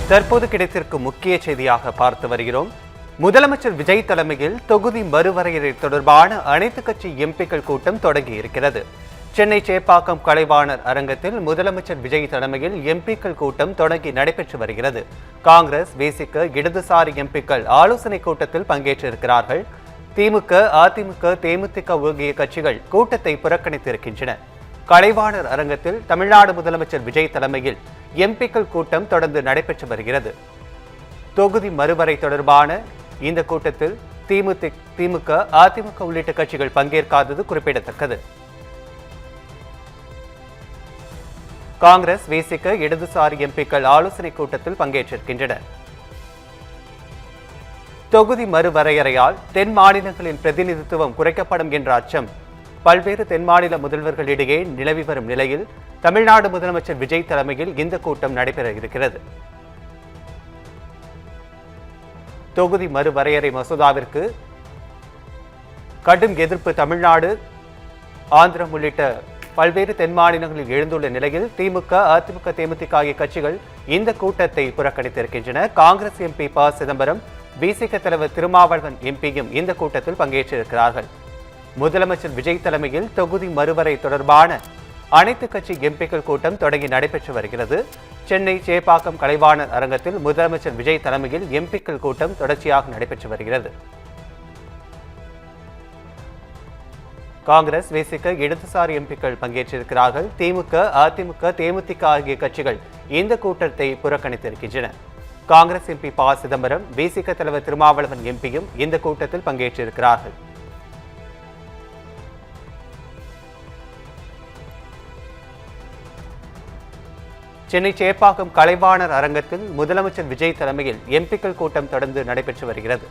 தற்போது கிடைத்திருக்கும் முக்கிய செய்தியாக பார்த்து வருகிறோம். முதலமைச்சர் விஜய் தலைமையில் தொகுதி மறுவரையறை தொடர்பான அனைத்து கட்சி எம்பிக்கள் கூட்டம் தொடங்கி இருக்கிறது. சென்னை சேப்பாக்கம் கலைவாணர் அரங்கத்தில் முதலமைச்சர் விஜய் தலைமையில் எம்பிக்கள் கூட்டம் தொடங்கி நடைபெற்று வருகிறது. காங்கிரஸ், விசிக, இடதுசாரி எம்பிக்கள் ஆலோசனை கூட்டத்தில் பங்கேற்றிருக்கிறார்கள். திமுக, அதிமுக, தேமுதிக ஆகிய கட்சிகள் கூட்டத்தை புறக்கணித்திருக்கின்றன. கலைவாணர் அரங்கத்தில் தமிழ்நாடு முதலமைச்சர் விஜய் தலைமையில் எம்பிக்கள் கூட்டம் தொடர்ந்து நடைபெற்று வருகிறது. தொகுதி மறுவரை தொடர்பான இந்த கூட்டத்தில் திமுக, அதிமுக உள்ளிட்ட கட்சிகள் பங்கேற்காதது குறிப்பிடத்தக்கது. காங்கிரஸ், விசிக, இடதுசாரி எம்பிக்கள் ஆலோசனை கூட்டத்தில் பங்கேற்றிருக்கின்றனர். தொகுதி மறுவரையறையால் தென் மாநிலங்களின் பிரதிநிதித்துவம் குறைக்கப்படும் என்ற அச்சம் பல்வேறு தென் மாநில முதல்வர்களிடையே நிலவி வரும் நிலையில் தமிழ்நாடு முதலமைச்சர் விஜய் தலைமையில் இந்த கூட்டம் நடைபெற இருக்கிறது. தொகுதி மறுவரையறை மசோதாவிற்கு கடும் எதிர்ப்பு தமிழ்நாடு, ஆந்திரம் உள்ளிட்ட பல்வேறு தென் மாநிலங்களில் எழுந்துள்ள நிலையில் திமுக, அதிமுக, தேமுதிக ஆகிய கட்சிகள் இந்த கூட்டத்தை புறக்கணித்திருக்கின்றன. காங்கிரஸ் எம்பி ப. சிதம்பரம், விசிக தலைவர் திருமாவளவன் எம்பியும் இந்த கூட்டத்தில் பங்கேற்றிருக்கிறார்கள். முதலமைச்சர் விஜய் தலைமையில் தொகுதி மறுவரை தொடர்பான அனைத்து கட்சி எம்பிக்கள் கூட்டம் தொடங்கி நடைபெற்று வருகிறது. சென்னை சேப்பாக்கம் கலைவாணர் அரங்கத்தில் முதலமைச்சர் விஜய் தலைமையில் எம்பிக்கள் கூட்டம் தொடர்ச்சியாக நடைபெற்று வருகிறது. காங்கிரஸ், விசிக, இடதுசாரி எம்பிக்கள் பங்கேற்றிருக்கிறார்கள். திமுக, அதிமுக, தேமுதிக ஆகிய கட்சிகள் இந்த கூட்டத்தை புறக்கணித்திருக்கின்றன. காங்கிரஸ் எம்பி ப. சிதம்பரம், விசிக தலைவர் திருமாவளவன் எம்பியும் இந்த கூட்டத்தில் பங்கேற்றிருக்கிறார்கள். சென்னை சேப்பாக்கம் கலைவாணர் அரங்கத்தில் முதலமைச்சர் விஜய் தலைமையில் எம்பிக்கள் கூட்டம் தொடர்ந்து நடைபெற்று வருகிறது.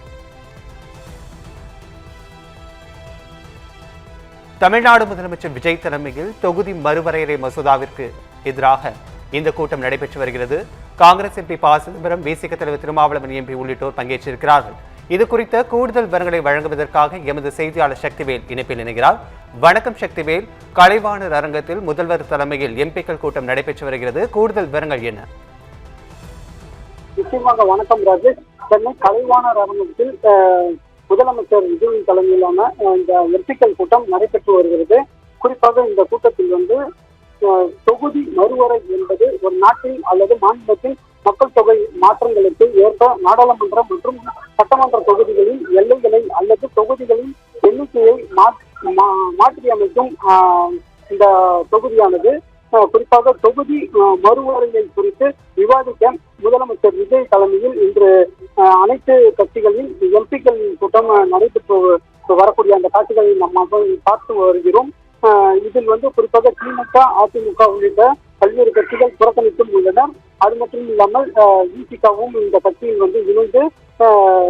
தமிழ்நாடு முதலமைச்சர் விஜய் தலைமையில் தொகுதி மறுவரையறை மசோதாவிற்கு எதிராக இந்த கூட்டம் நடைபெற்று வருகிறது. காங்கிரஸ் எம்பி ப. சிதம்பரம், விசிக தலைவர் திருமாவளவன் எம்பி உள்ளிட்டோர் பங்கேற்றிருக்கிறார்கள். இது குறித்த கூடுதல் விவரங்களை வழங்குவதற்காக எமது செய்தியாளர் சக்திவேல் இணைப்பில் இணைகிறார். வணக்கம் சக்திவேல். கலைவாணர் அரங்கத்தில் முதல்வர் தலைமையில் எம்பிக்கள் கூட்டம் நடைபெற்று வருகிறது. கூடுதல் விவரங்கள் என்ன? நிச்சயமாக வணக்கம் ராஜேஷ். சென்னை கலைவாணர் அரங்கத்தில் முதலமைச்சர் விஜய் தலைமையிலான இந்த எம்பிக்கள் கூட்டம் நடைபெற்று வருகிறது. குறிப்பாக இந்த கூட்டத்தில் தொகுதி மறுவரை என்பது ஒரு நாட்டில் அல்லது மாநிலத்தின் மக்கள் தொகை மாற்றங்களுக்கு ஏற்ப நாடாளுமன்றம் மற்றும் சட்டமன்ற தொகுதிகளின் எல்லைகளை அல்லது தொகுதிகளின் எண்ணிக்கையை மாற்றி அமைக்கும் இந்த தொகுதியானது குறிப்பாக தொகுதி மறுவரையை குறித்து விவாதிக்க முதலமைச்சர் விஜய் தலைமையில் இன்று அனைத்து கட்சிகளின் எம்பிக்களின் கூட்டம் நடைபெற்று வரக்கூடிய அந்த காட்சிகளை நம்ம பார்த்து வருகிறோம். இதில் குறிப்பாக திமுக, அதிமுக உள்ளிட்ட பல்வேறு கட்சிகள் புறக்கணித்தும் உள்ளனர். அது மட்டும் இல்லாமல் விசிகவும் இந்த கட்சியில் இணைந்து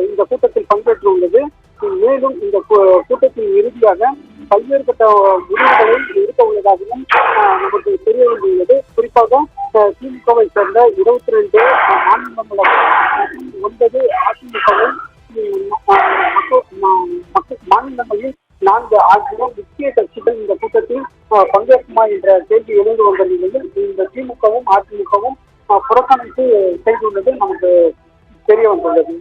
இந்த கூட்டத்தில் பங்கேற்று உள்ளது. மேலும் இந்த கூட்டத்தின் இறுதியாக பல்வேறு கட்ட முடிவுகளை எடுக்க உள்ளதாகவும் நமக்கு தெரிய வந்துள்ளது. குறிப்பாக திமுகவை சேர்ந்த 22 மாநிலங்களவை மற்றும் 9 அதிமுகவை மாநிலங்களில் 4 ஆகிய முக்கிய கட்சிகள் இந்த கூட்டத்தில் பங்கேற்குமா என்ற கேள்வி எழுந்து வந்த நிலையில் இந்த திமுகவும் அதிமுகவும் புறக்கணித்து செய்துள்ளது நமக்கு தெரிய வந்துள்ளது.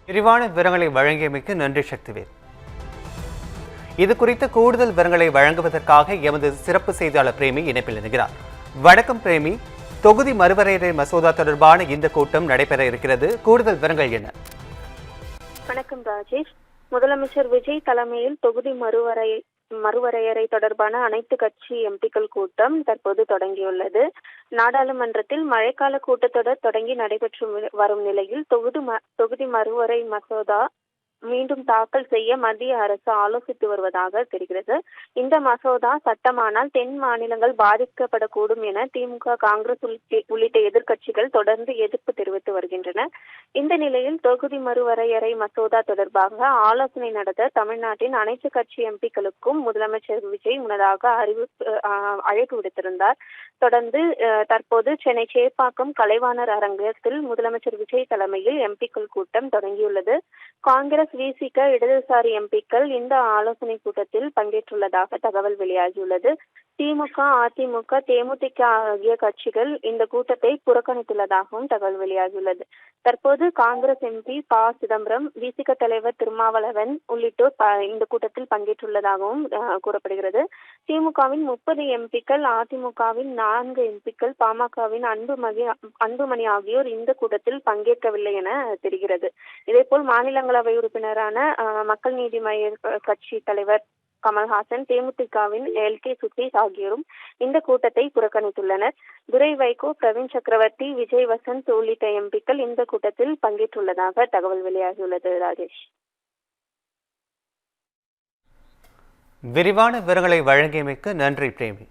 விரிவான விவரங்களை வழங்கியமைக்கு நன்றி சக்திவேல். இது குறித்த கூடுதல் விவரங்களை வழங்குவதற்காக எமது சிறப்பு செய்தியாளர் பிரேமி இணைப்பில் இணைகிறார். வணக்கம் பிரேமி. தொகுதி மறுவரையறை மசோதா தொடர்பான இந்த கூட்டம் நடைபெற இருக்கிறது. கூடுதல் விவரங்கள் என்ன? வணக்கம் ராஜேஷ். முதலமைச்சர் விஜய் தலைமையில் தொகுதி மறுவரையறை தொடர்பான அனைத்து கட்சி எம்பிக்கள் கூட்டம் தற்போது தொடங்கியுள்ளது. நாடாளுமன்றத்தில் மழைக்கால கூட்டத்தொடர் தொடங்கி நடைபெற்று வரும் நிலையில் தொகுதி மறுவரை மசோதா மீண்டும் தாக்கல் செய்ய மத்திய அரசு ஆலோசித்து வருவதாக தெரிகிறது. இந்த மசோதா சட்டமானால் தென் மாநிலங்கள் பாதிக்கப்படக்கூடும் என திமுக, காங்கிரஸ் உள்ளிட்ட எதிர்க்கட்சிகள் தொடர்ந்து எதிர்ப்பு தெரிவித்து வருகின்றன. இந்த நிலையில் தொகுதி மறுவரையறை மசோதா தொடர்பாக ஆலோசனை நடத்த தமிழ்நாட்டின் அனைத்து கட்சி எம்பிக்களுக்கும் முதலமைச்சர் விஜய் முன்னதாக அழைப்பு விடுத்திருந்தார். தொடர்ந்து தற்போது சென்னை சேப்பாக்கம் கலைவாணர் அரங்கத்தில் முதலமைச்சர் விஜய் தலைமையில் எம்பிக்கள் கூட்டம் தொடங்கியுள்ளது. காங்கிரஸ், காங்கிரஸ், விசிக, இடதுசாரி எம்பிக்கள் இந்த ஆலோசனை கூட்டத்தில் பங்கேற்றுள்ளதாக தகவல் வெளியாகியுள்ளது. திமுக, அதிமுக, தேமுதிக ஆகிய கட்சிகள் இந்த கூட்டத்தை புறக்கணித்துள்ளதாகவும் தகவல் வெளியாகியுள்ளது. தற்போது காங்கிரஸ் எம்பி ப. சிதம்பரம், விசிக தலைவர் திருமாவளவன் உள்ளிட்டோர் இந்த கூட்டத்தில் பங்கேற்றுள்ளதாகவும் கூறப்படுகிறது. திமுகவின் 30 எம்பிக்கள், அதிமுகவின் 4 எம்பிக்கள், பாமகவின் அன்புமணி ஆகியோர் இந்த கூட்டத்தில் பங்கேற்கவில்லை என தெரிகிறது. இதேபோல் மாநிலங்களவை உறுப்பினரான மக்கள் நீதி மய்ய கட்சி தலைவர் கமல்ஹாசன், தேமுதிகவின் LK சுதீஷ் ஆகியோரும் இந்த கூட்டத்தை புறக்கணித்துள்ளனர். துரை வைகோ, பிரவீன் சக்கரவர்த்தி, விஜய் வசந்த் உள்ளிட்ட எம்பிக்கள் இந்த கூட்டத்தில் பங்கேற்றுள்ளதாக தகவல் வெளியாகியுள்ளது. ராஜேஷ், விரிவான விவரங்களை வழங்கியமைக்கு நன்றி பிரேமி.